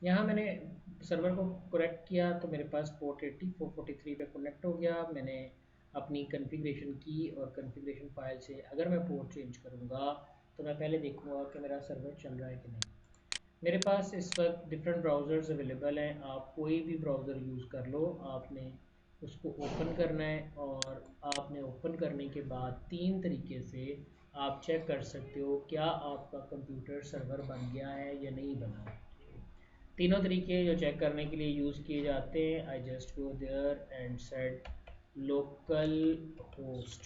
यहाँ मैंने सर्वर को कनेक्ट किया तो मेरे पास पोर्ट 80 443 पे कनेक्ट हो गया। मैंने अपनी कॉन्फ़िगरेशन की और कॉन्फ़िगरेशन फाइल से अगर मैं पोर्ट चेंज करूँगा तो मैं पहले देखूँगा कि मेरा सर्वर चल रहा है कि नहीं। मेरे पास इस वक्त डिफरेंट ब्राउज़र्स अवेलेबल हैं, आप कोई भी ब्राउज़र यूज़ कर लो। आपने उसको ओपन करना है और आपने ओपन करने के बाद तीन तरीके से आप चेक कर सकते हो क्या आपका कंप्यूटर सर्वर बन गया है या नहीं बना है। तीनों तरीके जो चेक करने के लिए यूज़ किए जाते हैं, I just go there and set localhost.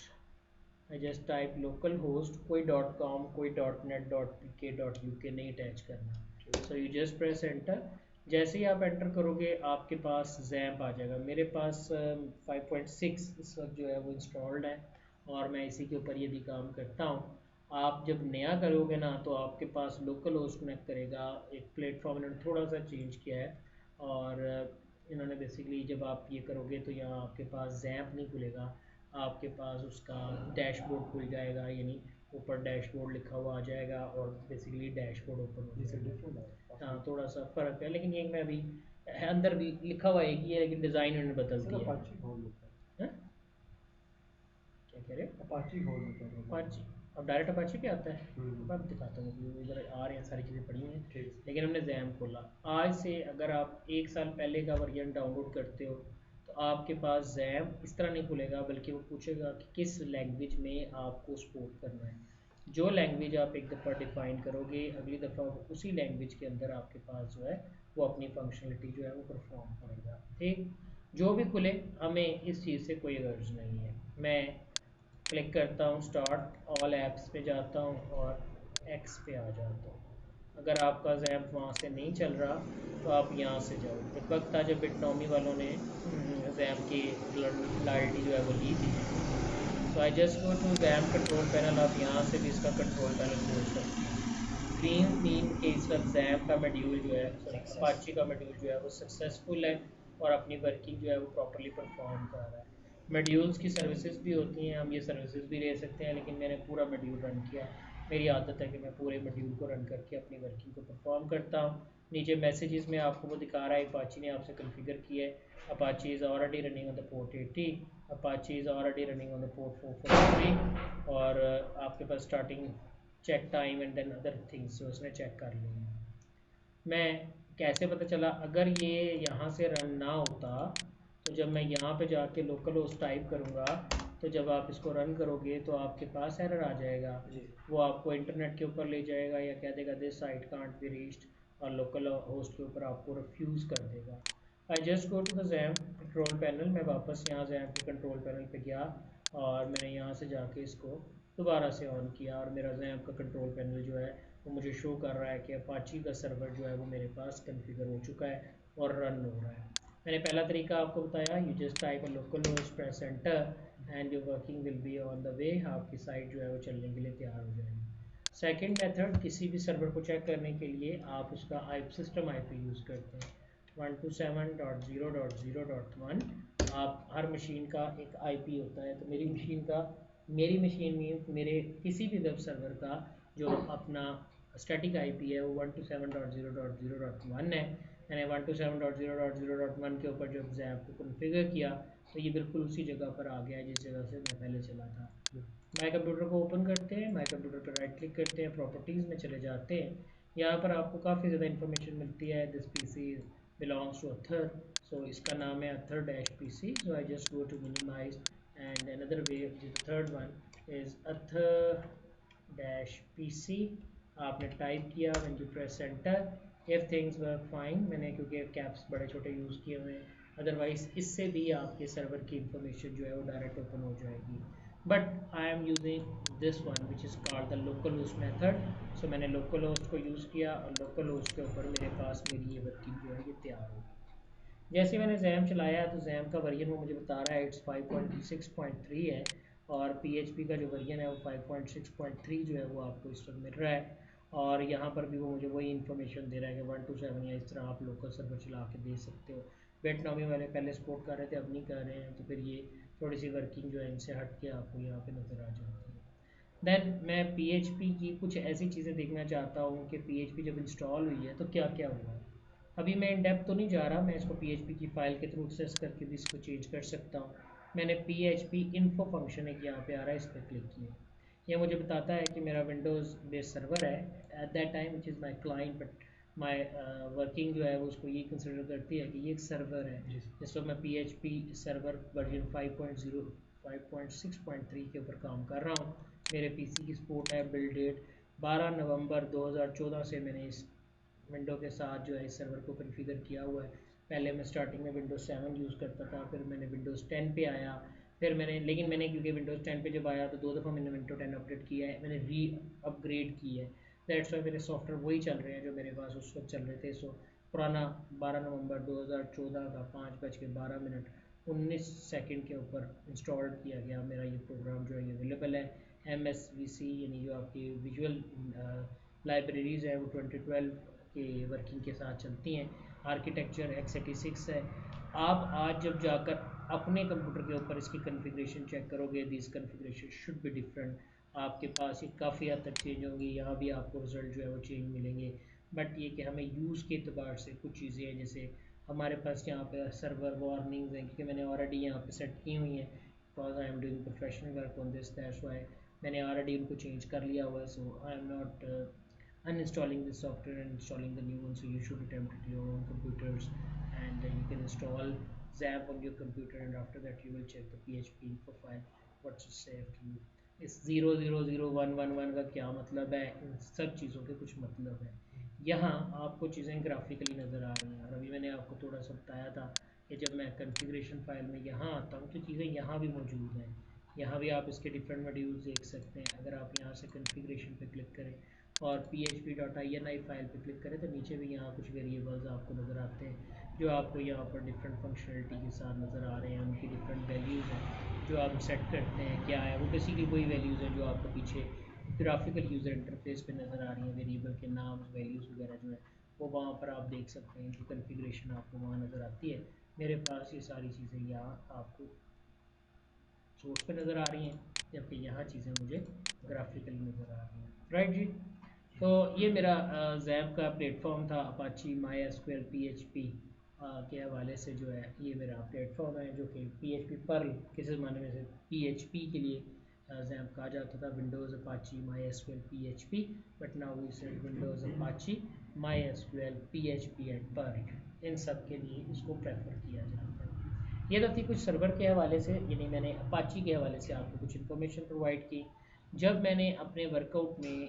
I just type localhost, कोई डॉट कॉम कोई dot net dot P K dot U K नहीं अटैच करना। So you just press enter. जैसे ही आप एंटर करोगे आपके पास जैम्प आ जाएगा। मेरे पास 5.6 इस वक्त जो है वो इंस्टॉल्ड है और मैं इसी के ऊपर यदि काम करता हूँ। आप जब नया करोगे ना तो आपके पास लोकल होस्ट कनेक्ट करेगा। एक प्लेटफॉर्म इन्होंने थोड़ा सा चेंज किया है और इन्होंने बेसिकली जब आप ये करोगे तो यहाँ आपके पास जैम्प नहीं खुलेगा, आपके पास उसका डैशबोर्ड खुल जाएगा, यानी ऊपर डैशबोर्ड लिखा हुआ आ जाएगा और बेसिकली डैशबोर्ड ओपन हो जाएगा। हाँ थोड़ा सा फ़र्क है, लेकिन ये मैं अभी अंदर भी लिखा हुआ एक ही है लेकिन डिज़ाइन उन्होंने बदल दिया है। क्या कह रहे हो? अपाची खोल देते हैं अपाची। अब डायरेक्ट अपाची पे आता है। अब दिखाता हूँ कि इधर आ रहे हैं, सारी चीज़ें पड़ी हुई हैं लेकिन हमने जैम खोला। आज से अगर आप एक साल पहले का वर्जन डाउनलोड करते हो तो आपके पास जैम इस तरह नहीं खुलेगा, बल्कि वो पूछेगा कि किस लैंग्वेज में आपको सपोर्ट करना है। जो लैंग्वेज आप एक दफ़ा डिफ़ाइन करोगे अगली दफ़ा वो उसी लैंग्वेज के अंदर आपके पास जो है वो अपनी फंक्शनलिटी जो है वो परफॉर्म करेगा। ठीक, जो भी खुले हमें इस चीज़ से कोई गर्ज नहीं है। मैं क्लिक करता हूँ स्टार्ट ऑल ऐप्स पे जाता हूँ और एक्स पे आ जाता हूँ। अगर आपका जैम्प वहाँ से नहीं चल रहा तो आप यहाँ से जाओ। एक वक्त था जब बिटनॉमी वालों ने जैम्प की लॉयल्टी जो है वो ली थी। So I just go to XAMPP control panel. आप यहाँ से भी इसका कंट्रोल पैनल खोल सकते हैं। ग्रीन मीन के इस वक्त जैम्प का मॉड्यूल जो है, सॉरी अपाची का मॉड्यूल जो है वो सक्सेसफुल है और अपनी वर्किंग जो है वो प्रॉपरली परफॉर्म कर रहा है। मॉड्यूल्स की सर्विसेज भी होती हैं, हम ये सर्विसेज भी ले सकते हैं, लेकिन मैंने पूरा मॉड्यूल रन किया। मेरी आदत है कि मैं पूरे मॉड्यूल को रन करके अपनी वर्किंग को परफॉर्म करता हूँ। नीचे मैसेजेस में आपको वो दिखा रहा है अपाची ने आपसे कॉन्फ़िगर किया है। Apache is already running on the port 80, Apache is already running on the port 443 और आपके पास starting check time and then other things जो उसने चेक कर ली हैं। मैं कैसे पता चला, अगर ये यहाँ से रन ना होता तो जब मैं यहाँ पे जाके लोकल होस्ट टाइप करूँगा तो जब आप इसको रन करोगे तो आपके पास एरर आ जाएगा। वो आपको इंटरनेट के ऊपर ले जाएगा या कह देगा this site can't be reached और लोकल होस्ट के ऊपर आपको रिफ्यूज़ कर देगा। I just go to the XAMPP control panel. मैं वापस यहाँ जैम्प के कंट्रोल पैनल पे गया और मैंने यहाँ से जाके इसको दोबारा से ऑन किया और मेरा जैम्प का कंट्रोल पैनल जो है वो मुझे शो कर रहा है कि अपाची का सर्वर जो है वो मेरे पास कॉन्फ़िगर हो चुका है और रन हो रहा है। मैंने पहला तरीका आपको बताया, you just type a local host press enter and your working will be on the way. आपकी साइट जो है वो चलने के लिए तैयार हो जाएगी। सेकंड मेथड, किसी भी सर्वर को चेक करने के लिए आप उसका आई सिस्टम IP यूज़ करते हैं 127.0.0.1। आप हर मशीन का एक IP होता है, तो मेरी मशीन में मेरे किसी भी वेब सर्वर का जो अपना स्टैटिक IP है वो 127.0.0.1 है। मैंने 127.0.0.1 के ऊपर जब जैप को कॉन्फ़िगर किया तो ये बिल्कुल उसी जगह पर आ गया जिस जगह से मैं पहले चला था। माई कंप्यूटर को ओपन करते हैं, माई कंप्यूटर पर राइट क्लिक करते हैं, प्रॉपर्टीज़ में चले जाते हैं। यहाँ पर आपको काफ़ी ज़्यादा इन्फॉर्मेशन मिलती है। This PC belongs to Athar, so इसका नाम है Athar dash PC। So I just go to minimize and another way which is the third one is Athar dash PC। आपने टाइप किया, when you press enter if things work fine. मैंने क्योंकि caps बड़े छोटे use किए हुए हैं, अदरवाइज़ इससे भी आपके सर्वर की इंफॉर्मेशन जो है वो डायरेक्ट ओपन हो जाएगी। But I am using this one which is called the local host method. So मैंने लोकल होस्ट को यूज़ किया और लोकल होस्ट के ऊपर मेरे पास मेरी ये वर्किंग जो है ये तैयार होगी। जैसे मैंने जैम चलाया तो जैम का वर्जन वो मुझे बता रहा है इट्स 5.6.3 है और PHP का जो वर्जन है वो 5.6.3 जो है वो आपको इस वक्त मिल रहा है। और यहाँ पर भी वो मुझे वही इन्फॉर्मेशन दे रहा है कि 127 या इस तरह आप लोकल सर्वर चला के दे सकते हो। बेटनॉमी वाले पहले सपोर्ट कर रहे थे, अब नहीं कर रहे हैं, तो फिर ये थोड़ी सी वर्किंग जो है इनसे हट के आपको यहाँ पे नज़र आ जाती है। देन मैं PHP की कुछ ऐसी चीज़ें देखना चाहता हूँ कि PHP जब इंस्टॉल हुई है तो क्या क्या हुआ है। अभी मैं इन डेप्थ तो नहीं जा रहा, मैं इसको PHP की फ़ाइल के थ्रू एक्सेस करके भी इसको चेंज कर सकता हूँ। मैंने PHP इन्फो फंक्शन एक यहाँ पे आ रहा है, इस पर क्लिक किया। ये मुझे बताता है कि मेरा विंडोज़ बेस्ड सर्वर है at that time which is my client, but my working जो है वो उसको ये कंसिडर करती है कि ये एक सर्वर है। जिसको मैं PHP सर्वर वर्जन 5.0 5.6.3 के ऊपर काम कर रहा हूँ। मेरे PC की सपोर्ट है, बिल्ड डेट 12 नवंबर 2014 से मैंने इस विंडो के साथ जो है इस सर्वर को कॉन्फ़िगर किया हुआ है। पहले मैं स्टार्टिंग में विंडोज़ 7 यूज़ करता था, फिर मैंने विंडोज़ 10 पे आया, फिर मैंने क्योंकि विंडोज़ 10 पे जब आया तो 2 दफ़ा मैंने विंडोज़ 10 अपडेट किया है, मैंने री अपग्रेड की है। दैट्स वाई मेरे सॉफ्टवेयर वही चल रहे हैं जो मेरे पास उस वक्त चल रहे थे। सो पुराना 12 नवंबर 2014 का 5:12 19 सेकंड के ऊपर इंस्टॉल किया गया मेरा ये प्रोग्राम जो है ये अवेलेबल है। MSVC यानी जो आपकी विजुअल लाइब्रेरीज़ है वो 2012 के वर्किंग के साथ चलती हैं। आर्किटेक्चर x86 है। आप आज जब जाकर अपने कंप्यूटर के ऊपर इसकी कॉन्फ़िगरेशन चेक करोगे, this configuration should be different. आपके पास ये काफ़ी हद तक चेंज होंगी, यहाँ भी आपको रिज़ल्ट जो है वो चेंज मिलेंगे। बट ये कि हमें यूज़ के अतबार से कुछ चीज़ें हैं, जैसे हमारे पास यहाँ पे सर्वर वार्निंग्स हैं क्योंकि मैंने ऑलरेडी यहाँ पे सेट की हुई हैं, because I am doing professional work on this, that's why मैंने ऑलरेडी उनको चेंज कर लिया हुआ है। So I am not uninstalling this software and installing the new one. So you should attempt it your own computers, and you can install XAMPP on your computer, and after that you will check the PHP info file what's saved to you. इस 000111 का क्या मतलब है, इन सब चीज़ों के कुछ मतलब है। यहाँ आपको चीज़ें ग्राफिकली नज़र आ रही हैं, और अभी मैंने आपको थोड़ा सा बताया था कि जब मैं कॉन्फ़िगरेशन फाइल में यहाँ आता हूँ तो चीज़ें यहाँ भी मौजूद हैं। यहाँ भी आप इसके डिफरेंट मॉड्यूल्स देख सकते हैं। अगर आप यहाँ से कॉन्फ़िगरेशन पे क्लिक करें और php.ini फाइल पे क्लिक करें तो नीचे भी यहाँ कुछ वेरिएबल्स आपको नज़र आते हैं जो आपको यहाँ पर डिफरेंट फंक्शनलिटी के साथ नज़र आ रहे हैं। उनकी डिफरेंट वैल्यूज़ हैं जो आप सेट करते हैं, क्या है वो बेसिकली वही वैल्यूज़ हैं जो आपको पीछे ग्राफिकल यूज़र इंटरफेस पे नज़र आ रही हैं। वेरिएबल के नाम, वैल्यूज़ वगैरह जो है वो वहाँ पर आप देख सकते हैं, इनकी कन्फिग्रेशन आपको वहाँ नज़र आती है। मेरे पास ये सारी चीज़ें यहाँ आपको सोर्स पे नज़र आ रही हैं, जबकि यहाँ चीज़ें मुझे ग्राफिकली नज़र आ रही हैं। राइट जी। तो ये मेरा जैम का प्लेटफॉर्म था, अपाची MySQL PHP के हवाले से जो है ये मेरा प्लेटफॉर्म है, जो कि PHP पर्ल किसी ज़माने में से PHP के लिए जैम कहा जाता था। Windows Apache MySQL PHP, but now we say Windows Apache MySQL PHP and Perl, इन सब के लिए इसको प्रेफर किया जाता है। ये तो थी कुछ सर्वर के हवाले से, यानी मैंने अपाची के हवाले से आपको कुछ इन्फॉर्मेशन प्रोवाइड की। जब मैंने अपने वर्कआउट में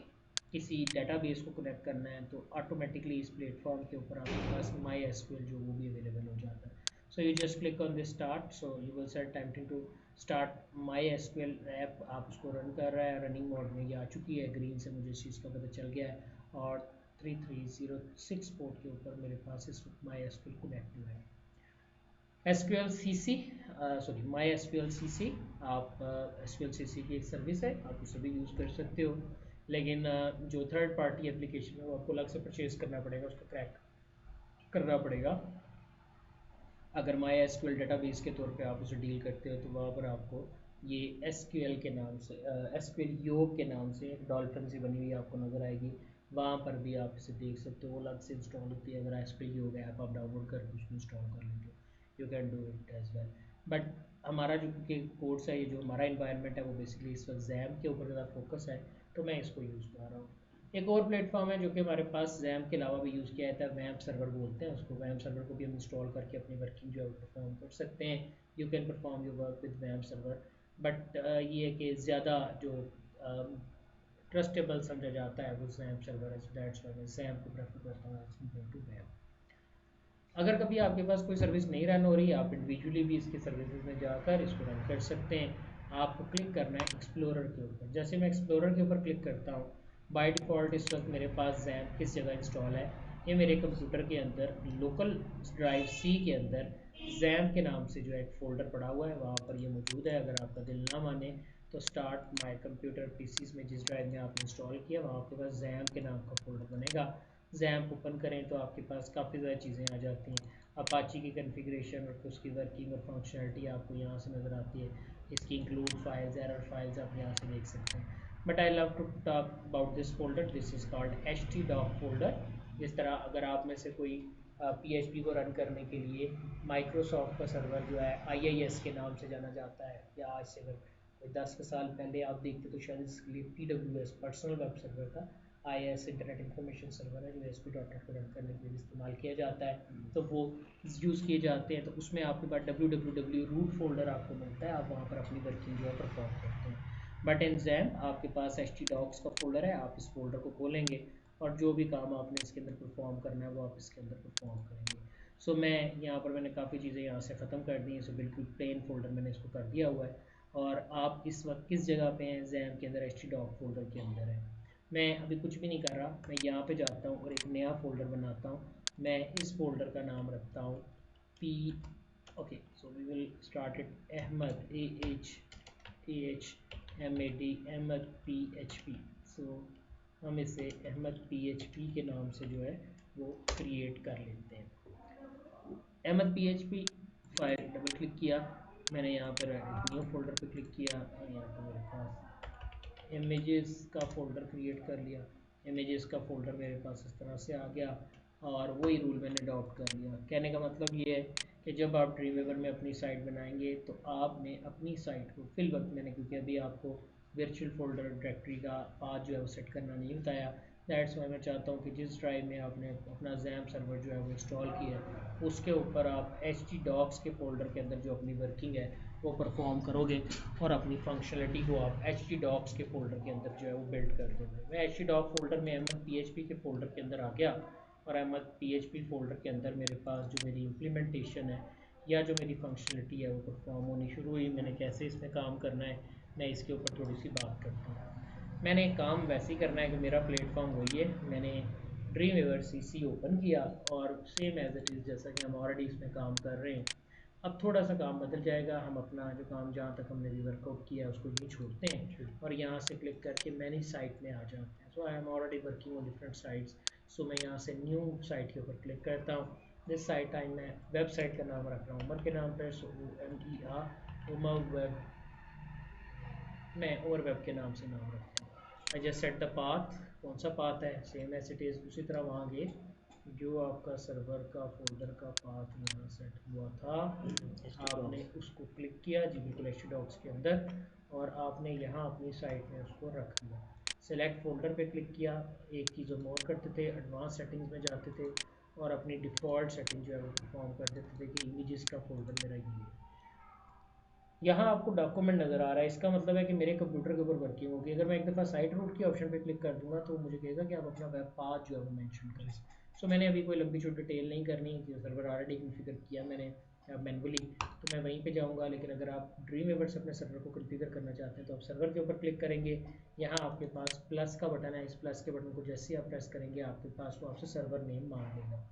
किसी डेटाबेस को कनेक्ट करना है तो ऑटोमेटिकली इस प्लेटफॉर्म के ऊपर आपके पास MySQL जो वो भी अवेलेबल हो जाता है। So you just click on this start, so you will set timing to start MySQL app. आप उसको रन कर रहा है, रनिंग मोड में ये आ चुकी है, ग्रीन से मुझे इस चीज़ का पता चल गया है, और 3306 पोर्ट के ऊपर मेरे पास इस MySQL कनेक्ट हुआ है। SQL CC, sorry MySQL CC, आप SQL CC की एक सर्विस है, आप उसे भी यूज़ कर सकते हो, लेकिन जो थर्ड पार्टी एप्लीकेशन है वो आपको अलग से परचेज करना पड़ेगा, उसको क्रैक करना पड़ेगा। अगर MySQL डेटाबेस के तौर पे आप उसे डील करते हो तो वहाँ पर आपको ये SQL के नाम से SQL योग के नाम से एक डॉल्फिन सी बनी हुई आपको नज़र आएगी, वहाँ पर भी आप इसे देख सकते हो, वो अलग से इंस्टॉल होती है। अगर SQL योग ऐप आप डाउनलोड करके उसको इंस्टॉल कर लेते हो, you can do it as well. But हमारा जो कि कोर्स है, ये जो हमारा इन्वायरमेंट है वो बेसिकली इस वक्त जैम के ऊपर ज़्यादा फोकस है, तो मैं इसको यूज़ कर रहा हूँ। एक और प्लेटफॉर्म है जो कि हमारे पास जैम के अलावा भी यूज़ किया जाता है, वैम्प सर्वर बोलते हैं उसको। वैम्प सर्वर को भी हम इंस्टॉल करके अपनी वर्किंग जो है परफॉर्म कर सकते हैं। You can perform your work with vamp server, but ये है कि ज़्यादा जो ट्रस्टेबल समझा जाता है वो जैम सर्वर है, दैट्स व्हाई मैं जैम को प्रेफर करता हूँ एज कम्पेयर टू वैम्प। अगर कभी आपके पास कोई सर्विस नहीं रन हो रही, आप इंडिविजुअली भी इसकी सर्विसेज में जाकर इसको रन कर सकते हैं। आपको क्लिक करना है एक्सप्लोरर के ऊपर। जैसे मैं एक्सप्लोरर के ऊपर क्लिक करता हूँ, बाय डिफ़ॉल्ट इस वक्त मेरे पास जैम किस जगह इंस्टॉल है, ये मेरे कंप्यूटर के अंदर लोकल ड्राइव C के अंदर जैम के नाम से जो है एक फ़ोल्डर पड़ा हुआ है, वहाँ पर ये मौजूद है। अगर आपका दिल ना माने तो स्टार्ट माई कंप्यूटर PCs में जिस ड्राइव में आपने इंस्टॉल किया वहाँ आपके पास जैम के नाम का फ़ोल्डर बनेगा। जैम्प ओपन करें तो आपके पास काफ़ी ज़्यादा चीज़ें आ जाती हैं। अपाची की कॉन्फ़िगरेशन और उसकी वर्किंग और फंक्शनलिटी आपको यहाँ से नज़र आती है। इसकी इंक्लूड फाइल्स, एरर फाइल्स आप यहाँ से देख सकते हैं। But I love to talk about this folder, this is called htdoc folder. जिस तरह अगर आप में से कोई PHP को रन करने के लिए माइक्रोसॉफ्ट का सर्वर जो है IIS के नाम से जाना जाता है, या आज से अगर कोई 10 साल पहले आप देखते तो शायद इसके लिए PWS पर्सनल वेब सर्वर था, IIS इंटरनेट इंफॉर्मेशन सर्वर है जो ASP.NET को रन करने के लिए इस्तेमाल किया जाता है, तो वो यूज़ किए जाते हैं। तो उसमें आपके पास www रूट फोल्डर आपको मिलता है, आप वहाँ पर अपनी वर्किंग जो है परफॉर्म करते हैं। बट इन जैम आपके पास htdocs का फोल्डर है, आप इस फोल्डर को खोलेंगे और जो भी काम आपने इसके अंदर परफॉर्म करना है वो आप इसके अंदर परफॉर्म करेंगे। सो मैं यहाँ पर मैंने काफ़ी चीज़ें यहाँ से ख़त्म कर दी हैं, सो बिल्कुल प्लेन फोल्डर मैंने इसको कर दिया हुआ है। और आप इस वक्त किस जगह पे हैं? जैम के अंदर htdoc फोल्डर के अंदर है। मैं अभी कुछ भी नहीं कर रहा, मैं यहाँ पे जाता हूँ और एक नया फोल्डर बनाता हूँ। मैं इस फोल्डर का नाम रखता हूँ P, okay, so we will start it Ahmad Ahmad PHP। सो हम इसे अहमद PHP के नाम से जो है वो क्रिएट कर लेते हैं। Ahmad PHP file double click किया, मैंने यहाँ पर न्यू फोल्डर पे क्लिक किया और यहाँ पर मेरे पास इमेजेस का फोल्डर क्रिएट कर लिया। इमेजेस का फोल्डर मेरे पास इस तरह से आ गया और वही रूल मैंने अडॉप्ट कर लिया। कहने का मतलब ये है कि जब आप ड्रीमवेवर में अपनी साइट बनाएंगे तो आपने अपनी साइट को फिल वक्त, मैंने क्योंकि अभी आपको वर्चुअल फोल्डर डायरेक्टरी का पाथ जो है वो सेट करना नहीं बताया, दैट्स वाई मैं चाहता हूँ कि जिस ड्राइव में आपने अपना जैम सर्वर जो है वो इंस्टॉल किया है उसके ऊपर आप htdocs के फोल्डर के अंदर जो अपनी वर्किंग है वो परफॉर्म करोगे और अपनी फंक्शनलिटी को आप htdocs के फोल्डर के अंदर जो है वो बिल्ड कर दोगे। मैं htdoc फोल्डर में अहमद PHP के फोल्डर के अंदर आ गया और अहमद PHP फोल्डर के अंदर मेरे पास जो मेरी इम्प्लीमेंटेशन है या जो मेरी फंक्शनलिटी है वो परफॉर्म होनी शुरू हुई। मैंने कैसे इसमें काम करना है मैं इसके ऊपर थोड़ी सी बात करता हूँ। मैंने काम वैसे ही करना है कि मेरा प्लेटफॉर्म वही है, मैंने ड्रीमवेवर CC ओपन किया और सेम एज इट इज़ जैसा कि हम ऑलरेडी इसमें काम कर रहे हैं। अब थोड़ा सा काम बदल जाएगा, हम अपना जो काम जहाँ तक हमने भी वर्कआउट किया है उसको यूँ छोड़ते हैं और यहाँ से क्लिक करके मैनेज साइट में आ जाते हैं। So I am already working on different sites, so मैं यहाँ से न्यू साइट के ऊपर क्लिक करता हूँ। दिस साइट टाइम मैं वेबसाइट का नाम रख रहा हूँ उमर के नाम पर, सो OMER उमर वेब, मैं ओवर वेब के नाम से नाम रखता हूँ। I just set the path, कौन सा पाथ है सेम एज इट इज़ उसी तरह वहाँ गए जो आपका सर्वर का फोल्डर का पाथ यहाँ सेट हुआ था आपने उसको क्लिक किया जी बिल्कुल htdocs के अंदर और आपने यहाँ अपनी साइट में उसको रख दिया। सेलेक्ट फोल्डर पे क्लिक किया, एक चीज़ हम और करते थे, एडवांस सेटिंग्स में जाते थे और अपनी डिफ़ॉल्ट सेटिंग जो है वो परफॉर्म कर देते थे कि इमेजेस का फोल्डर मेरा ये है। यहाँ आपको डॉक्यूमेंट नज़र आ रहा है, इसका मतलब है कि मेरे कंप्यूटर के ऊपर वर्किंग होगी। अगर मैं एक दफ़ा साइट रूट के ऑप्शन पे क्लिक कर दूंगा तो मुझे कहेगा कि आप अपना वेब पाथ जो है वो मेंशन करें। सो मैंने अभी कोई लंबी छोटी डिटेल नहीं करनी क्योंकि सर्वर ऑलरेडी कॉन्फ़िगर किया मैंने मैनुअली, तो मैं वहीं पे जाऊंगा। लेकिन अगर आप ड्रीमवेवर से अपने सर्वर को कॉन्फ़िगर करना चाहते हैं तो आप सर्वर के ऊपर क्लिक करेंगे, यहाँ आपके पास प्लस का बटन है, इस प्लस के बटन को जैसे ही आप प्रेस करेंगे आपके पास वो आपसे सर्वर नेम मांग लेगा।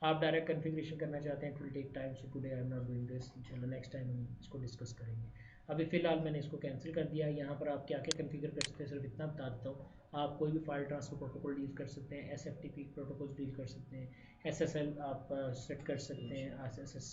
आप डायरेक्ट कन्फिग्रेशन करना चाहते हैं, it will take time, so today I am not doing this, इंशाल्लाह नेक्स्ट टाइम हम इसको डिस्कस करेंगे। अभी फ़िलहाल मैंने इसको कैंसिल कर दिया। यहाँ पर आप क्या क्या कन्फिगर कर सकते हैं सिर्फ इतना बता देता हूँ। आप कोई भी फाइल ट्रांसफर प्रोटोकॉल डील कर सकते हैं, SFTP प्रोटोकॉल डील कर सकते हैं, SSL आप सेट कर सकते हैं, SSS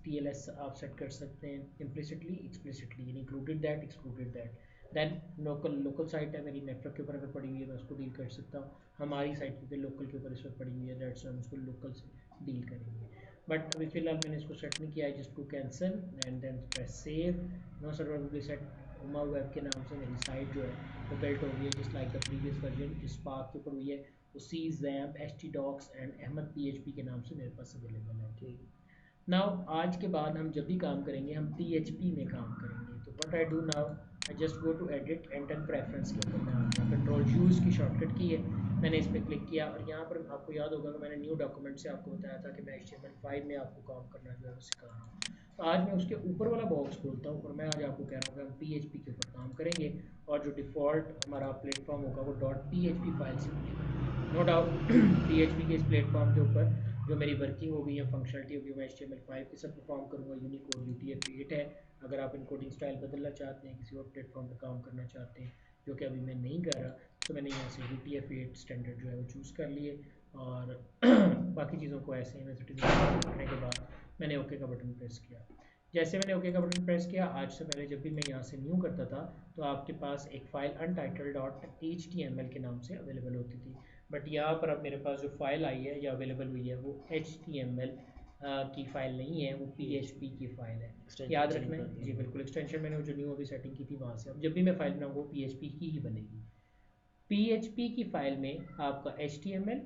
TLS आप सेट कर सकते हैं, इम्प्लिसिटली एक्सप्लिसिटली, यानी included that excluded that. Then local site है मेरी नेटवर्क के ऊपर अगर पड़ी हुई है मैं उसको डील कर सकता हूँ, हमारी साइट क्योंकि लोकल के ऊपर इस वक्त पड़ी हुई है दैट्स हम उसको लोकल से डील करेंगे। बट अभी फिलहाल मैंने इसको सेट नहीं किया है, just to cancel and then press save. No server will be set, Uma web के नाम से मेरी साइट जो है वो बिल्ट हो गई है just like the previous version, जिस पाथ के ऊपर हुई है उसी XAMPP htdocs and Ahmad PHP के नाम से मेरे पास अवेलेबल है। ठीक, नाउ आज के बाद हम जब भी काम करेंगे हम PHP में काम करेंगे। तो what I do now, I just go to edit and then preference के ऊपर मैं आऊँगा, कंट्रोल यूज़ की शॉर्टकट की है, मैंने इस पर क्लिक किया और यहाँ पर आपको याद होगा कि मैंने न्यू डॉक्यूमेंट से आपको बताया था कि मैं HTML5 में आपको काम करना जो है वो सिखा रहा हूँ। तो आज मैं उसके ऊपर वाला बॉक्स खोलता हूँ और मैं आज आपको कह रहा हूँ कि हम PHP के ऊपर काम करेंगे और जो डिफ़ॉल्ट हमारा प्लेटफॉर्म होगा वो .php फाइल से बनेगा। नो डाउट PHP के इस प्लेटफॉर्म के ऊपर जो मेरी वर्किंग होगी या फंक्शनलिटी होगी मैं HTML5 के साथ परफॉर्म करूँगा। यूनिकोड UTF-8 है, अगर आप इनकोडिंग स्टाइल बदलना चाहते हैं, किसी और प्लेटफॉर्म पर काम करना चाहते हैं जो कि अभी मैं नहीं कर रहा, तो मैंने यहाँ से UTF-8 स्टैंडर्ड जो है वो चूज़ कर लिए और बाकी चीज़ों को ऐसे ही मैं करने के बाद मैंने ओके का बटन प्रेस किया। जैसे मैंने ओके का बटन प्रेस किया, आज से पहले जब भी मैं यहाँ से न्यू करता था तो आपके पास एक फ़ाइल untitled.html के नाम से अवेलेबल होती थी, बट यहाँ पर अब मेरे पास जो फाइल आई है या अवेलेबल हुई है वो HTML की फ़ाइल नहीं है, वो PHP की फ़ाइल है। याद रखना है जी बिल्कुल, एक्सटेंशन मैंने जो न्यू अभी सेटिंग की थी वहाँ से अब जब भी मैं फ़ाइल बनाऊँगा वो PHP की ही बनेगी। PHP की फ़ाइल में आपका HTML,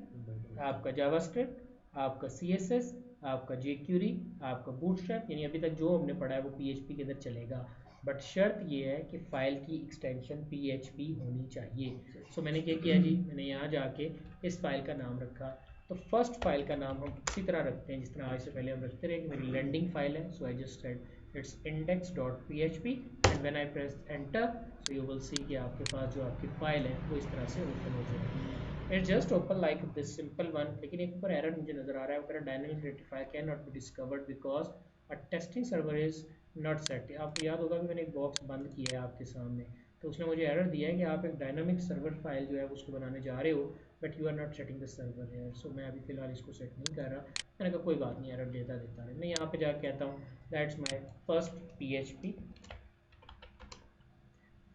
आपका जावास्क्रिप्ट, आपका CSS, आपका jQuery, आपका बूटस्ट्रैप, यानी अभी तक जो हमने पढ़ा है वो PHP के अंदर चलेगा। बट शर्त ये है कि फ़ाइल की एक्सटेंशन PHP होनी चाहिए। सो मैंने क्या किया जी, मैंने यहाँ जाके इस फाइल का नाम रखा। तो फर्स्ट फाइल का नाम हम उसी तरह रखते हैं जिस तरह आज से पहले हम रखते रहे कि मेरी लैंडिंग फाइल है। So I just said it's index.php and when I press enter so you will see कि आपके पास जो आपकी फाइल है वो इस तरह से ओपन हो जाएगी। It's just open like this simple one, लेकिन एक ऊपर एरर मुझे नजर आ रहा है, ऊपर dynamic rectifier can not be discovered because a testing server is not set. आपको याद होगा कि मैंने एक बॉक्स बंद किया है आपके सामने, तो उसने मुझे एरर दिया है कि आप एक डायनामिक सर्वर फाइल जो है उसको बनाने जा रहे हो but you are not setting the server है। सो मैं अभी फिलहाल इसको सेट नहीं कर रहा। मैंने कहा कोई बात नहीं, एरर देता है। मैं यहाँ पे जाकर कहता हूँ that's my first PHP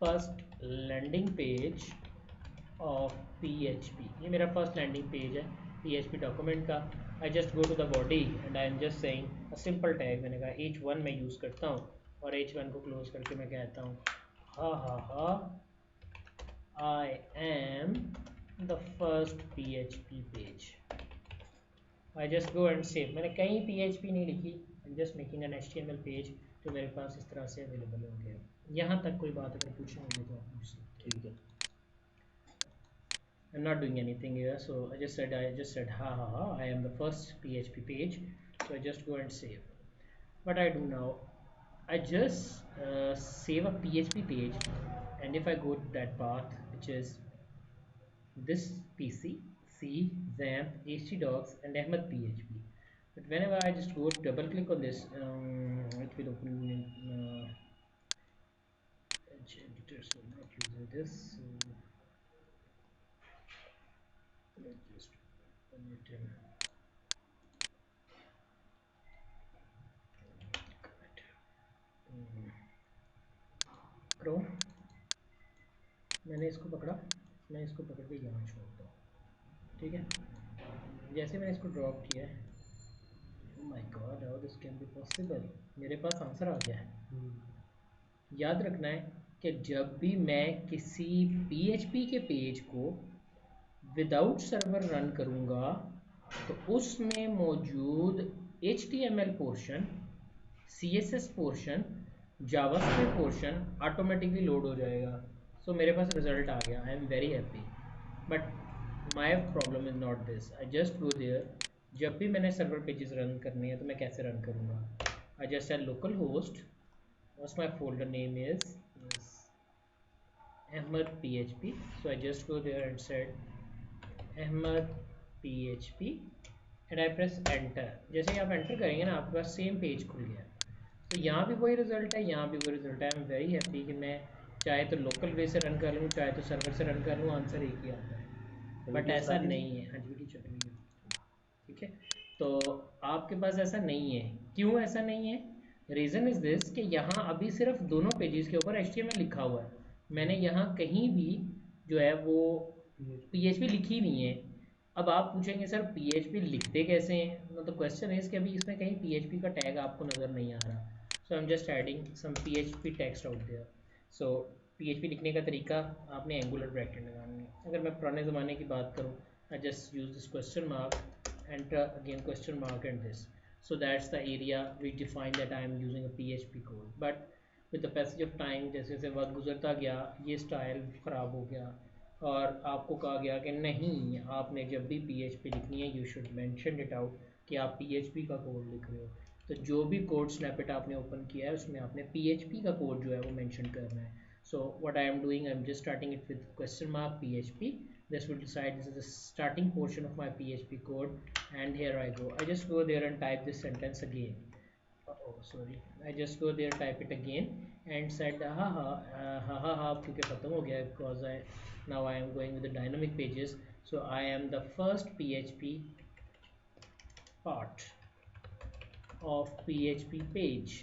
first landing page of PHP। ये मेरा फर्स्ट लैंडिंग पेज है PHP डॉक्यूमेंट का। I just go to the body and I am just saying a simple tag. मैंने कहा H1 मैं यूज़ करता हूँ और H1 को क्लोज करके मैं कहता हूँ ha I am the first PHP page. I just go and save. मैंने कहीं PHP नहीं लिखी, I'm just making an HTML page जो मेरे पास इस तरह से अवेलेबल हो गया। यहाँ तक कोई बात अगर पूछनी होगी तो आप पूछ सकते हैं। ठीक है। I'm not doing anything here, so I just said ha I am the first PHP page, so I just go and save. What I do now, I just save a PHP page, and if I go to that path which is this PC, C, XAMPP, htdocs, and Ahmed PHP. But whenever I just go double click on this, it will open editor, so I'm not using this. So let's just open it in Chrome. मैंने इसको पकड़ा, मैं इसको पकड़ के यहाँ छोड़ता हूँ। ठीक है, जैसे मैंने इसको ड्रॉप किया है, oh my god, how this can be possible, मेरे पास आंसर आ गया है। याद रखना है कि जब भी मैं किसी PHP के पेज को विदाउट सर्वर रन करूँगा तो उसमें मौजूद HTML portion, CSS portion, JavaScript portion automatically load हो जाएगा। सो मेरे पास रिजल्ट आ गया, I am very happy. But my problem is not this. I just go there, जब भी मैंने सर्वर पेजेस रन करने हैं तो मैं कैसे रन करूँगा? आई just said local host, what's my folder name is Ahmed PHP, so I just go there and said Ahmed PHP and I press enter। जैसे ही आप एंटर करेंगे ना आपके पास सेम पेज खुल गया। तो यहाँ भी वही रिजल्ट है, यहाँ भी वही रिजल्ट है। आई एम वेरी हैप्पी कि मैं चाहे तो लोकल वे से रन कर लूँ चाहे तो सर्वर से रन कर लूँ, आंसर एक ही आता है। बट ऐसा नहीं है। हाँ जी वीडियो चल रही है। ठीक है, तो आपके पास ऐसा नहीं है। क्यों ऐसा नहीं है? रीज़न इज़ दिस कि यहाँ अभी सिर्फ दोनों पेजेस के ऊपर HTML लिखा हुआ है, मैंने यहाँ कहीं भी जो है वो PHP लिखी नहीं है। अब आप पूछेंगे सर PHP लिखते कैसे हैं? तो क्वेश्चन इज कि अभी इसमें कहीं PHP का टैग आपको नज़र नहीं आ रहा। So I am just adding some PHP text out there. So PHP लिखने का तरीका, आपने एंगुलर ब्रैकेट लगानी है। अगर मैं पुराने ज़माने की बात करूँ, आई just use this question mark, enter again question mark and this, so that's the area we define that I am using a PHP code। but with the passage of time, जैसे जैसे वक्त गुजरता गया ये स्टाइल ख़राब हो गया और आपको कहा गया कि नहीं, आपने जब भी PHP लिखनी है you should mention it out कि आप PHP का कोड लिख रहे हो। तो जो भी कोड स्नैपेट आपने ओपन किया है उसमें आपने PHP का कोड जो है वो मेंशन करना है। so what I am doing, I am just starting it with question mark PHP। this will decide this is the starting portion of my PHP code, and here I go, I just go there and type this sentence again। oh sorry, I just go there, type it again and said ha क्योंकि ख़त्म हो गया because now I am going with the dynamic pages, so I am the first PHP part of PHP page।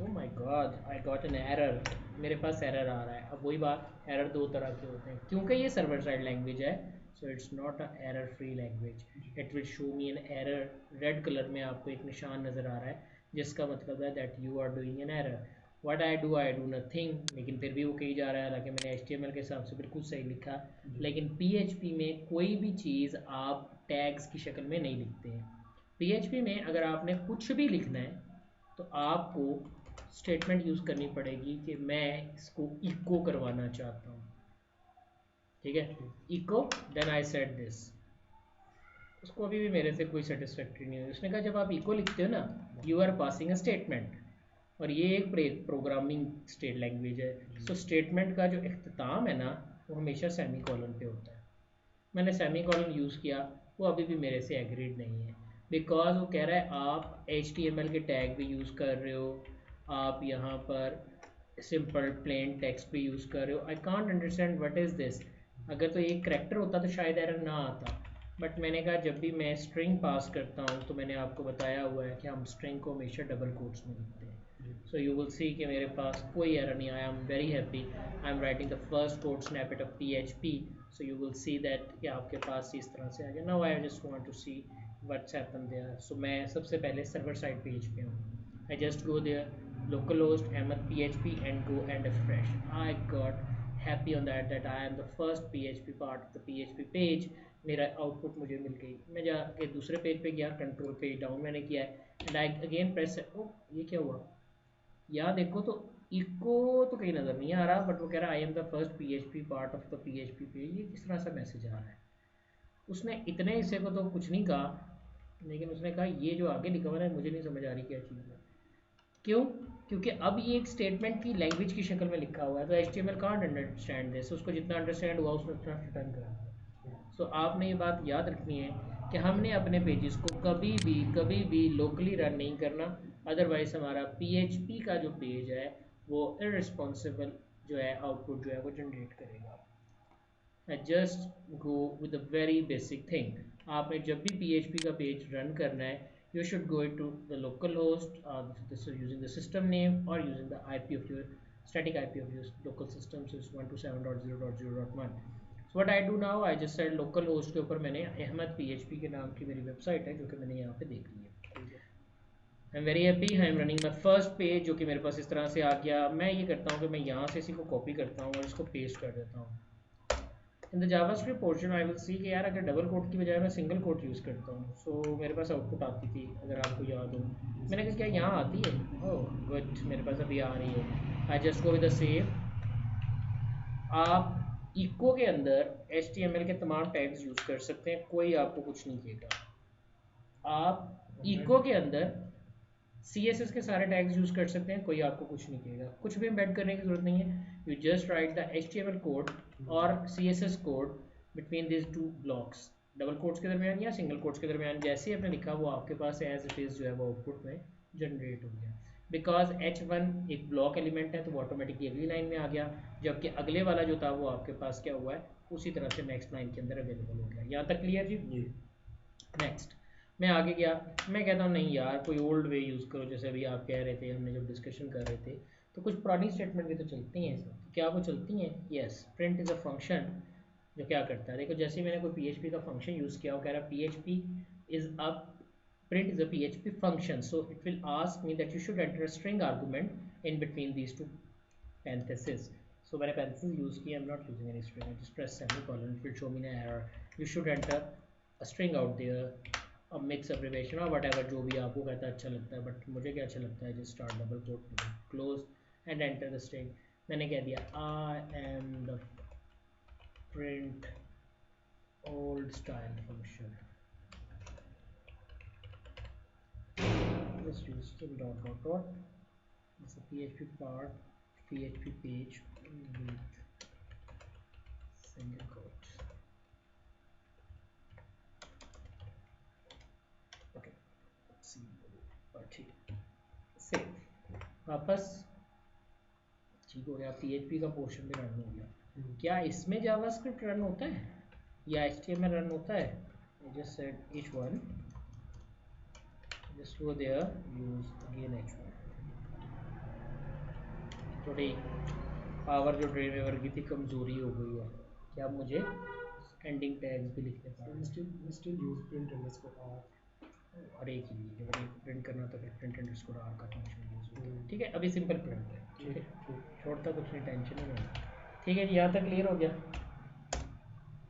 oh my god, I got an error, मेरे पास error आ रहा है। अब वही बात, एरर दो तरह के होते हैं क्योंकि ये सर्वर साइड लैंग्वेज है। so it's not a error free language. It will show me an error. Red colour में आपको एक निशान नज़र आ रहा है जिसका मतलब है that you are doing an error. What I do nothing, लेकिन फिर भी वो कही जा रहा है, हालांकि मैंने HTML के हिसाब से बिल्कुल सही लिखा, लेकिन PHP में कोई भी चीज़ आप टैग्स की शक्ल में नहीं लिखते हैं. PHP में अगर आपने कुछ भी लिखना है तो आपको स्टेटमेंट यूज़ करनी पड़ेगी कि मैं इसको इको करवाना चाहता हूँ. ठीक है, echo then I said this. उसको अभी भी मेरे से कोई सेटिस्फैक्ट्री नहीं हुई. उसने कहा जब आप इको लिखते हो ना, you are passing a statement, और ये एक प्रोग्रामिंग स्टेट लैंग्वेज है, सो स्टेटमेंट का जो इख्तिताम है ना वो हमेशा सेमी कॉलन पे होता है. मैंने सेमी कॉलन यूज़ किया, वो अभी भी मेरे से एग्रीड नहीं है, बिकॉज वो कह रहा है आप HTML के टैग भी यूज़ कर रहे हो, आप यहाँ पर सिंपल प्लेन टेक्स्ट भी यूज़ कर रहे हो. I can't understand what is this. अगर तो एक करैक्टर होता तो शायद एरर ना आता, बट मैंने कहा जब भी मैं स्ट्रिंग पास करता हूँ तो मैंने आपको बताया हुआ है कि हम स्ट्रिंग को हमेशा डबल कोट्स में लिखते हैं. सो यू विल सी कि मेरे पास कोई एरर नहीं आया. I am very happy. I am writing the first code snippet of PHP. So you will see that कि आपके पास इस तरह से आ गया. Now I just want to see what's happen there. So मैं सबसे पहले सर्वर साइड पेज पे हूँ. I just go there, localhost PHP and go and refresh. I got happy on that I am the first PHP part of the PHP page. मेरा output मुझे मिल गई. मैं जाके दूसरे पेज पे गया, कंट्रोल पेज डाउन मैंने किया है, एंड आई अगेन प्रेस. ओ ये क्या हुआ? यहाँ देखो तो इको तो कहीं नज़र नहीं आ रहा, बट वो कह रहा है I am the first PHP part of the PHP page. ये किस तरह सा मैसेज आ रहा है? उसने इतने हिस्से को तो कुछ नहीं कहा, लेकिन उसने कहा ये जो आगे लिखा हुआ है मुझे नहीं समझ आ रही क्या चीज़ है. क्यों? क्योंकि अब ये एक स्टेटमेंट की लैंग्वेज की शक्ल में लिखा हुआ है, तो HTML कांट अंडरस्टैंड दिस. उसको जितना अंडरस्टैंड हुआ उसने उतना रिटर्न करा. सो आपने ये बात याद रखनी है कि हमने अपने पेजेस को कभी भी लोकली रन नहीं करना, अदरवाइज हमारा PHP का जो पेज है वो इररिस्पॉन्सिबल जो है आउटपुट जो है वो जनरेट करेगा. Just go with a very basic thing. आपने जब भी PHP का पेज रन करना है, you should go to the local host, this is using the system name or using the IP of your static IP of your local system, so it's 127.0.0.1. so what I do now, I just said local host के ऊपर मैंने Ahmad PHP के नाम की मेरी website है जो कि मैंने यहाँ पे देख ली है. आई am very happy. I am running my first page जो कि मेरे पास इस तरह से आ गया. मैं ये करता हूँ कि मैं यहाँ से इसी को कॉपी करता हूँ और इसको पेस्ट कर देता हूँ. In the JavaScript portion I will see कि यार अगर डबल कोट की बजाय मैं सिंगल कोट यूज़ करता हूँ, सो मेरे पास आउटपुट आती थी अगर आपको याद हो. मैंने कहा क्या यहाँ आती है? ओह गुड, मेरे पास अभी आ रही है. आई just go with the save. आप इको के अंदर HTML के तमाम टैग्स यूज़ कर सकते हैं, कोई आपको कुछ नहीं कहेगा. आप इको के अंदर CSS के सारे टैग्स यूज़ कर सकते हैं, कोई आपको कुछ नहीं कहेगा. कुछ भी एम्बेड करने की ज़रूरत नहीं है. You just right the HTML code और CSS code between this two blocks, double quotes के दरमियान या सिंगल कोट्स के दरमियान. जैसे ही आपने लिखा वो आपके पास एज इट इज़ जो है वो आउटपुट में जनरेट हो गया. बिकॉज H1 एक ब्लॉक एलिमेंट है तो वो ऑटोमेटिकली अगली लाइन में आ गया, जबकि अगले वाला जो था वो आपके पास क्या हुआ है उसी तरह से नेक्स्ट लाइन के अंदर अवेलेबल हो गया. यहाँ तक क्लियर जी? नेक्स्ट मैं आगे गया. मैं कहता हूँ नहीं यार कोई ओल्ड वे यूज़ करो, जैसे अभी आप कह रहे थे, हमने जब डिस्कशन कर रहे थे तो कुछ पुरानी स्टेटमेंट भी तो चलती हैं. तो क्या वो चलती हैं? Yes. Print is a function जो क्या करता है, देखो जैसे मैंने कोई PHP का फंक्शन यूज़ किया, वो कह रहा है PHP is a print is a PHP function, so it will ask me that you should enter a string argument in between these two parentheses. So मैंने parentheses use किया, I'm not using any string, I just press semicolon, it will show me an error. You should enter a string out there, a mix abbreviation or whatever, जो भी आपको कहता है अच्छा लगता है, but मुझे क्या अच्छा लगता है, just start double quote, close and enter the string. मैंने कह दिया I am the print old style function. Just use dot. It's a PHP part, PHP page with single quotes. Okay, let's see. Save. वापस ठीक हो गया. PHP का portion भी run हो गया. क्या इसमें जावास्क्रिप्ट रन होता है या HTML रन होता है? I just said each one. Just go there, use again H1. थोड़ी पावर जो ड्रेन वेवर की थी कमज़ोरी हो गई है. क्या मुझे एंडिंग टैग्स भी लिखने पड़ेंगे। Still use print underscore r और एक ही जब एक प्रिंट करना तो फिर प्रिंट अंडरस्कोर आर का फंक्शन यूज होता है। ठीक है, अभी सिंपल प्रिंट है। ठीक है, छोड़ता कुछ नहीं, टेंशन नहीं है। ठीक है जी, यहाँ तक क्लियर हो गया।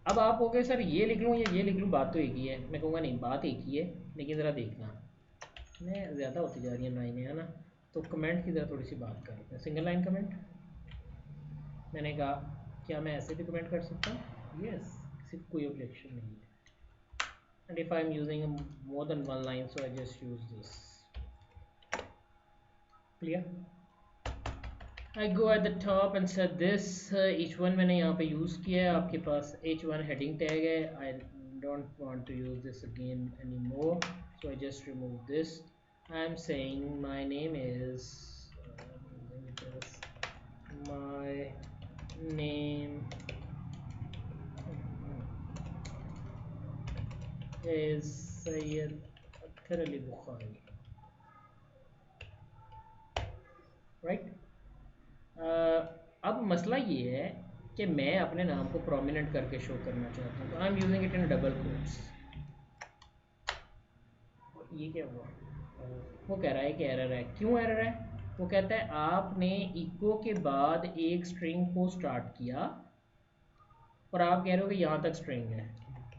अब आप हो गए सर ये लिख लूँ या ये लिख लूँ, बात तो एक ही है। मैं कहूँगा नहीं, बात एक ही है, लेकिन ज़रा देखना मैं ज़्यादा होती जा रही है लाइनें, है ना, तो कमेंट की ज़रा थोड़ी सी बात कर लेते हैं। सिंगल लाइन कमेंट मैंने कहा, क्या मैं ऐसे भी कमेंट कर सकता हूँ? यस, किसी को कोई ऑब्जेक्शन नहीं है। And if I'm using more than one line, so I just use this. Clear? I go at the top and set this. Each one मैंने यहाँ पे use किया है। आपके पास H1 heading tag है। I don't want to use this again anymore, so I just remove this. I'm saying my name is my name is Syed Akhtar Ali Bukhari. Right? अब मसला ये है कि मैं अपने नाम को प्रोमिनेंट करके शो करना चाहता हूँ, तो आई am using it in double quotes. ये क्या हुआ? वो कह रहा है कि एरर है। क्यों एरर है? वो कहता है आपने इको के बाद एक स्ट्रिंग को स्टार्ट किया और आप कह रहे हो कि यहाँ तक स्ट्रिंग है,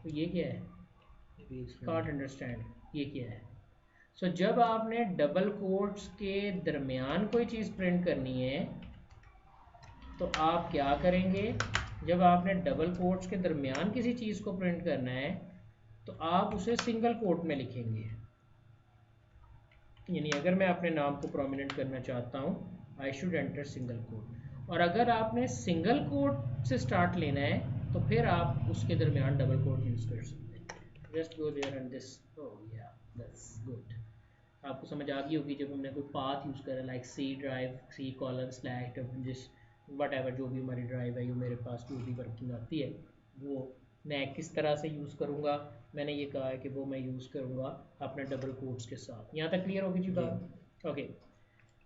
तो ये क्या है? कांट अंडरस्टैंड, ये क्या है? सो जब आपने डबल कोट्स के दरमियान कोई चीज़ प्रिंट करनी है तो आप क्या करेंगे? जब आपने डबल कोट्स के दरमियान किसी चीज़ को प्रिंट करना है तो आप उसे सिंगल कोट में लिखेंगे। यानी अगर मैं अपने नाम को प्रोमिनेंट करना चाहता हूँ, I should enter single quote. और अगर आपने सिंगल कोट से स्टार्ट लेना है तो फिर आप उसके दरमियान डबल कोट यूज़ कर सकते हैं। Just go there and this, oh yeah that's good. आपको समझ आ गई होगी जब हमने कोई पाथ यूज़ करा, like C drive, C colon slash जिस वट एवर, जो भी हमारी ड्राइव है, जो मेरे पास जो भी वर्किंग आती है, वो मैं किस तरह से यूज़ करूँगा। मैंने ये कहा है कि वो मैं यूज़ करूँगा अपने डबल कोट्स के साथ। यहाँ तक क्लियर होगी जी बात? ओके,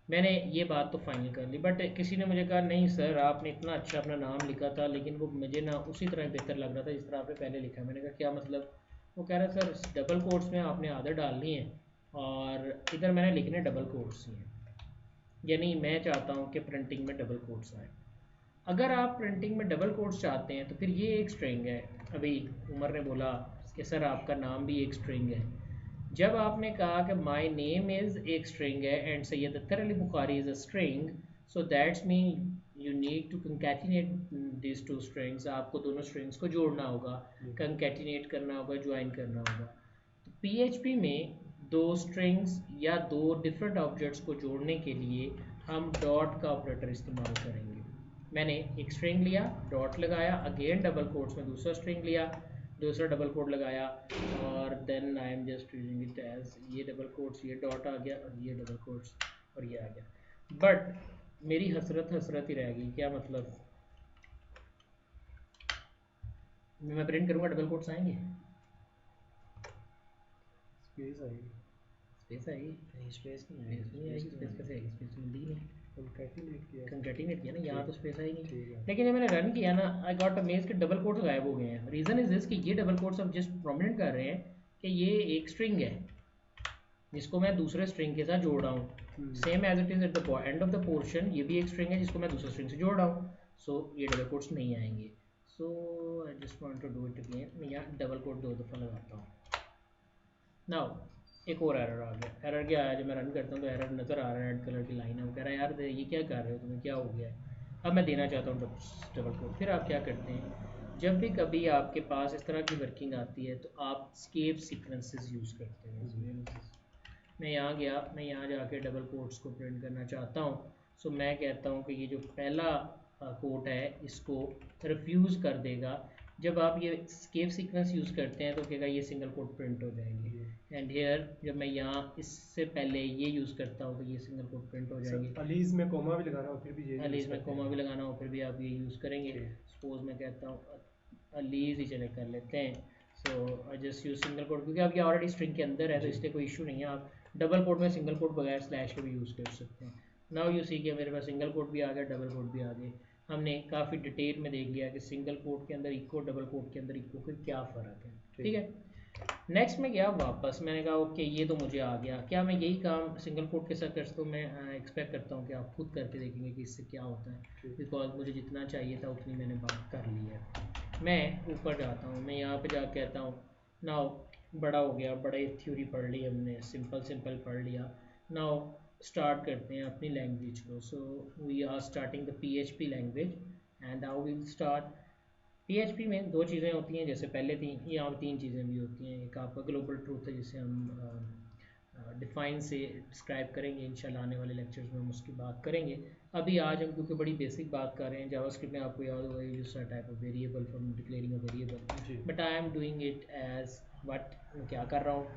मैंने ये बात तो फाइनल कर ली, बट किसी ने मुझे कहा नहीं सर आपने इतना अच्छा अपना नाम लिखा था, लेकिन वो मुझे ना उसी तरह बेहतर लग रहा था जिस तरह आपने पहले लिखा है। मैंने कहा क्या मतलब? वो कह रहा है सर डबल कोट्स में आपने आदत डालनी है और इधर मैंने लिखने डबल कोट्स ही हैं, यानी मैं चाहता हूँ कि प्रिंटिंग में डबल कोट्स आए। अगर आप प्रिंटिंग में डबल कोट्स चाहते हैं तो फिर ये एक स्ट्रिंग है। अभी उमर ने बोला कि सर आपका नाम भी एक स्ट्रिंग है। जब आपने कहा कि माय नेम इज़ एक स्ट्रिंग है and Syed Akhtar Ali Bukhari is a string, so that's mean you need to concatenate this two strings. आपको दोनों स्ट्रिंग्स को जोड़ना होगा, कंकैटिनेट करना होगा, ज्वाइन करना होगा। तो पीएचपी में दो स्ट्रिंग्स या दो डिफरेंट ऑब्जेक्ट्स को जोड़ने के लिए हम डॉट का ऑपरेटर इस्तेमाल करेंगे। मैंने एक स्ट्रिंग लिया, डॉट लगाया, अगेन डबल कोट्स में दूसरा स्ट्रिंग लिया, दूसरा डबल कोट लगाया, और then I am just using it as ये डबल कोट्स, ये डॉट आ गया, और ये डबल कोट्स, और ये आ गया। बट मेरी हसरत ही रह गई। क्या मतलब? मैं प्रिंट करूँगा डबल कोट्स आएंगे? स्पेस आएगी, स्पेस आएगी? स्पेस नहीं आएगी। स्पेस कैसे आएगी? स्पेस मिलती नहीं। कंकैटिनेट किया ना, यहाँ तो स्पेस आई नहीं। लेकिन जब मैंने रन किया ना, आई गॉट अमेज्ड कि डबल कोट्स गायब हो गए हैं। रीज़न इज दिस कि ये डबल कोट्स अब जस्ट प्रोमिनेंट कर रहे हैं कि ये एक स्ट्रिंग है जिसको मैं दूसरे स्ट्रिंग के साथ जोड़ रहा हूँ। Same as it is at the end of the portion, ये भी एक स्ट्रिंग है जिसको मैं दूसरे स्ट्रिंग से जोड़ रहा हूँ। सो ये डबल कोट्स नहीं आएंगे। So I just want to do it again. मैं यहाँ डबल कोट 2 दफ़ा लगाता हूँ। नाउ एक और एरर आ गया। एरर क्या आया? जब मैं रन करता हूँ तो एरर नज़र आ रहा है, रेड कलर की लाइन है। वो कह रहा है यार ये क्या कर रहे हो तुम्हें, क्या हो गया है? अब मैं देना चाहता हूँ डबल कोट। फिर आप क्या करते हैं, जब भी कभी आपके पास इस तरह की वर्किंग आती है तो आप स्केप सीक्वेंसेस यूज़ करते हैं। मैं यहाँ गया, मैं यहाँ जाके डबल कोट्स को प्रिंट करना चाहता हूँ। सो मैं कहता हूँ कि ये जो पहला कोट है इसको रिफ्यूज़ कर देगा। जब आप ये स्केप सीक्वेंस यूज़ करते हैं तो कहेगा ये सिंगल कोट प्रिंट हो जाएंगे। एंड हेयर जब मैं यहाँ इससे पहले ये यूज़ करता हूँ तो ये सिंगल कोट प्रिंट हो जाएंगे। अलीज में कोमा भी लगाना हो फिर भी ये, अलीज में कोमा भी लगाना हो फिर भी आप ये यूज़ करेंगे। सपोज मैं कहता हूँ अलीज ही चले कर लेते हैं। So I just use single quote, क्योंकि अब ये ऑलरेडी स्ट्रिंग के अंदर है तो इसलिए कोई इशू नहीं है। आप डबल कोट में सिंगल कोट बगैर स्लैश के भी यूज़ कर सकते हैं। नाउ यू सी कि मेरे पास सिंगल कोट भी आ गया, डबल कोट भी आ गए। हमने काफ़ी डिटेल में देख लिया कि सिंगल कोट के अंदर इको, डबल कोट के अंदर इको के क्या फ़र्क है। ठीक है, नेक्स्ट में गया वापस, मैंने कहा ओके ये तो मुझे आ गया, क्या मैं यही काम सिंगल कोट के साथ कर सकता हूँ? मैं एक्सपेक्ट करता हूँ कि आप खुद करके देखेंगे कि इससे क्या होता है, बिकॉज मुझे जितना चाहिए था उतनी मैंने बात कर ली है। मैं ऊपर जाता हूँ, मैं यहाँ पे जा कहता हूँ नाउ, बड़ा हो गया, बड़े थ्योरी पढ़ ली हमने, सिंपल पढ़ लिया। नाउ स्टार्ट करते हैं अपनी लैंग्वेज को। So we are starting the PHP language and how will start. PHP में दो चीज़ें होती हैं, जैसे पहले थी, यहाँ तीन चीज़ें भी होती हैं। एक आपका ग्लोबल ट्रूथ है जिसे हम डिफाइन से डिस्क्राइब करेंगे, इंशाल्लाह आने वाले लेक्चर्स में हम उसकी बात करेंगे। अभी आज हम क्योंकि बड़ी बेसिक बात कर रहे हैं, जावास्क्रिप्ट में आपको याद होगा use type of variable from declaring a variable, but I am doing it as what, मैं क्या कर रहा हूँ,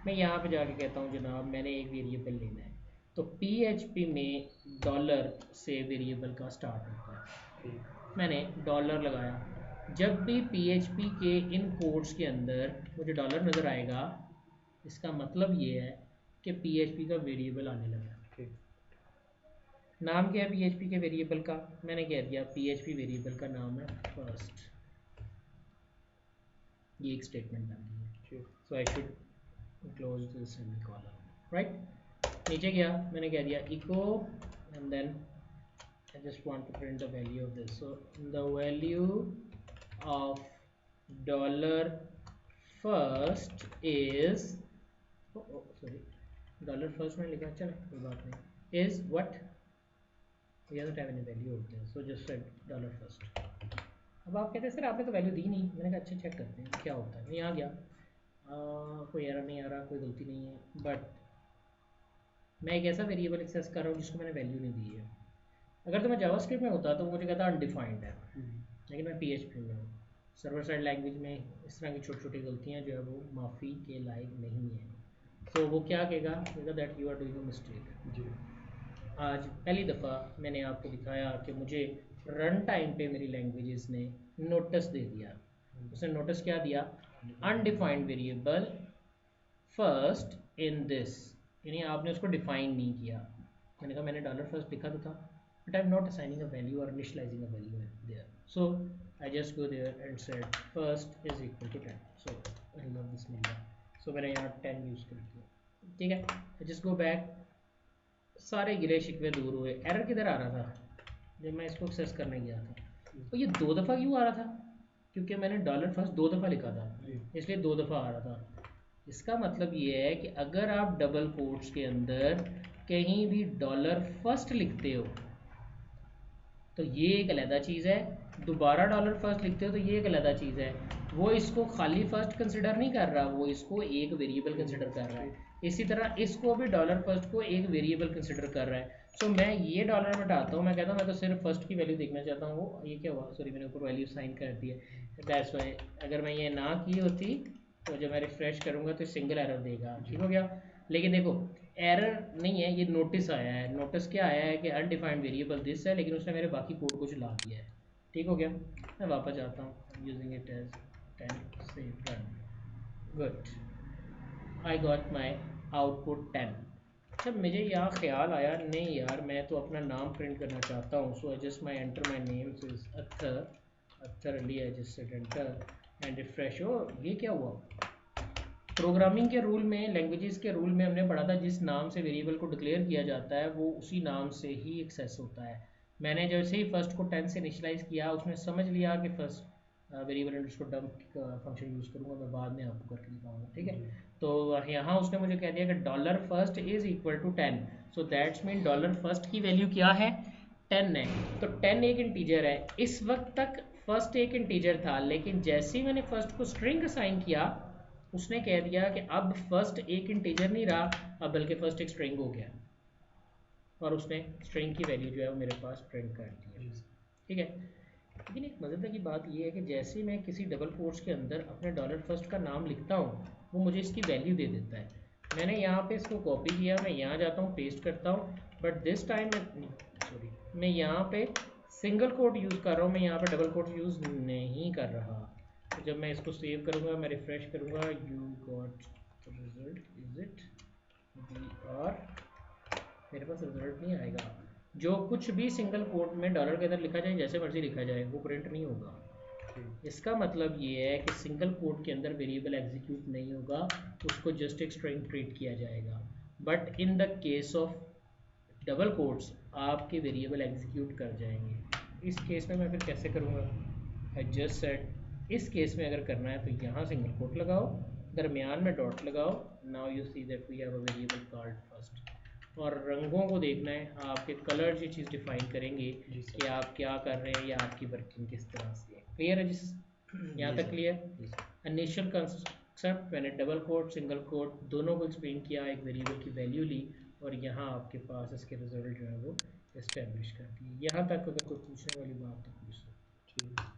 मैं यहाँ पे जाके कहता हूँ जनाब मैंने एक वेरिएबल लेना है। तो PHP में डॉलर से वेरिएबल का स्टार्ट होता है। मैंने डॉलर लगाया, जब भी PHP के इन कोड्स के अंदर मुझे डॉलर नज़र आएगा, इसका मतलब ये है कि PHP का वेरिएबल आने लगा। नाम क्या है PHP के वेरिएबल का? मैंने कह दिया PHP वेरिएबल का नाम है फर्स्ट। ये एक स्टेटमेंट बन गई है। So I should close this semicolon, right. नीचे गया, मैंने कह दिया echo and then I just want to print the value of this. So the value of dollar first is sorry, dollar first मैंने लिखा, चलो कोई बात नहीं, is what we don't have any value होते हैं, so just write dollar first। अब आप कहते हैं सर आपने तो वैल्यू दी नहीं, मैंने कहा अच्छा चेक करते हैं क्या होता है। मैं यहाँ गया, कोई एरर नहीं आ रहा, कोई गलती नहीं है, बट मैं एक ऐसा वेरिएबल एक्सेस कर रहा हूँ जिसको मैंने वैल्यू नहीं दी है। अगर तो मैं जावास्क्रिप्ट में होता तो मुझे कहता अनडिफाइंड है, लेकिन मैं PHP में हूँ। सर्वर साइड लैंग्वेज में इस तरह की छोटी छोटी गलतियाँ जो है वो माफ़ी के लायक नहीं है। तो वो क्या कहेगा that you are doing a mistake. आज पहली दफ़ा मैंने आपको दिखाया कि मुझे रन टाइम पे मेरी लैंग्वेजेस ने नोटिस दे दिया। उसने नोटिस क्या दिया? Undefined variable first in this, यानी आपने उसको डिफाइन नहीं किया। मैंने कहा मैंने डॉलर फर्स्ट लिखा तो था, but I'm not assigning a value or initializing a value there. So I just go there and said first is equal to 10. So I love this number. So मैंने यहाँ 10 यूज़ कर दिया, ठीक है। I just go back, सारे गिले शिकवे दूर हुए। एरर किधर आ रहा था? जब मैं इसको एक्सेस करने गया था, तो ये दो दफ़ा क्यों आ रहा था? क्योंकि मैंने डॉलर फर्स्ट दो दफ़ा लिखा था, इसलिए दो दफ़ा आ रहा था। इसका मतलब ये है कि अगर आप डबल कोट्स के अंदर कहीं भी डॉलर फर्स्ट लिखते हो तो ये एक अलग चीज़ है, दोबारा डॉलर फर्स्ट लिखते हो तो ये एक अलग चीज़ है। वो इसको खाली फर्स्ट कंसिडर नहीं कर रहा, वो इसको एक वेरिएबल कंसिडर कर रहा है। इसी तरह इसको भी डॉलर फर्स्ट को एक वेरिएबल कंसिडर कर रहा है। सो मैं ये डॉलर में हटाता हूँ, मैं कहता हूँ मैं तो सिर्फ फर्स्ट की वैल्यू देखना चाहता हूँ। वो ये क्या हुआ, सॉरी मैंने ऊपर वैल्यू साइन कर दी है, दैट्स व्हाई। अगर मैं ये ना की होती तो जब मैं रिफ्रेश करूँगा तो सिंगल एरर देगा, ठीक हो गया। लेकिन देखो एरर नहीं है, ये नोटिस आया है। नोटिस क्या आया है कि अनडिफाइंड वेरिएबल दिस है, लेकिन उसने मेरे बाकी कोड को चला दिया है, ठीक हो गया। मैं वापस जाता हूँ, यूजिंग इट एज 10 से run, good, I got my output 10। अच्छा मुझे यहाँ ख्याल आया, नहीं यार मैं तो अपना नाम प्रिंट करना चाहता हूँ। So I just my enter my name is Akhtar Ali, I just said enter and refresh. हो ये क्या हुआ? प्रोग्रामिंग के रूल में, लैंग्वेजेस के रूल में हमने पढ़ा था जिस नाम से वेरिएबल को डिक्लेयर किया जाता है वो उसी नाम से ही एक्सेस होता है। मैंने जैसे ही फर्स्ट को 10 से इनिशियलाइज किया, उसने समझ लिया कि first variable underscore dump function use करूँगा, मैं बाद में आपको करके दिखाऊंगा, ठीक है। तो यहाँ उसने मुझे कह दिया कि dollar first is equal to 10, so that's mean dollar first की वैल्यू क्या है? 10 है। तो 10 एक इंटीजर है। इस वक्त तक फर्स्ट एक इंटीजर था, लेकिन जैसे ही मैंने फर्स्ट को स्ट्रिंग असाइन किया उसने कह दिया कि अब फर्स्ट एक इंटीजर नहीं रहा, अब बल्कि फर्स्ट एक स्ट्रिंग हो गया, और उसने स्ट्रिंग की वैल्यू जो है वो मेरे पास प्रिंट कर दी है, ठीक है। लेकिन एक मज़ेदार की बात यह है कि जैसे मैं किसी डबल कोट्स के अंदर अपने डॉलर फर्स्ट का नाम लिखता हूँ वो मुझे इसकी वैल्यू दे देता है। मैंने यहाँ पे इसको कॉपी किया, मैं यहाँ जाता हूँ पेस्ट करता हूँ, बट दिस टाइम मैं यहाँ पे सिंगल कोट यूज़ कर रहा हूँ, मैं यहाँ पे डबल कोट यूज़ नहीं कर रहा। तो जब मैं इसको सेव करूँगा, मैं रिफ्रेश करूँगा, you got result, is it we are, मेरे पास रिजल्ट नहीं आएगा। जो कुछ भी सिंगल कोट में डॉलर के अंदर लिखा जाए, जैसे मर्जी लिखा जाए, वो प्रिंट नहीं होगा। इसका मतलब ये है कि सिंगल कोट के अंदर वेरिएबल एग्जीक्यूट नहीं होगा, उसको जस्ट एक स्ट्रिंग ट्रीट किया जाएगा। But in the case of double quotes आपके वेरिएबल एग्जीक्यूट कर जाएंगे। इस केस में मैं फिर कैसे करूँगा? आई जस्ट सेड इस केस में अगर करना है तो यहाँ सिंगल कोट लगाओ, दरमियान में डॉट लगाओ। Now you see that we have a variable called first. और रंगों को देखना है, आपके कलर्स ये चीज़ डिफाइन करेंगे कि आप क्या कर रहे हैं या आपकी वर्किंग किस तरह से है। क्लियर है जिस यहाँ तक? क्लियर। इनिशियल कंसेप्ट मैंने डबल कोट सिंगल कोट दोनों को एक्सप्लेन किया, एक वेरिएबल की वैल्यू ली और यहाँ आपके पास इसके रिजल्ट जो है वो इस्टेब्लिश कर दिए। यहाँ तक अगर कोई पूछने वाली बात तो पूछ सकते।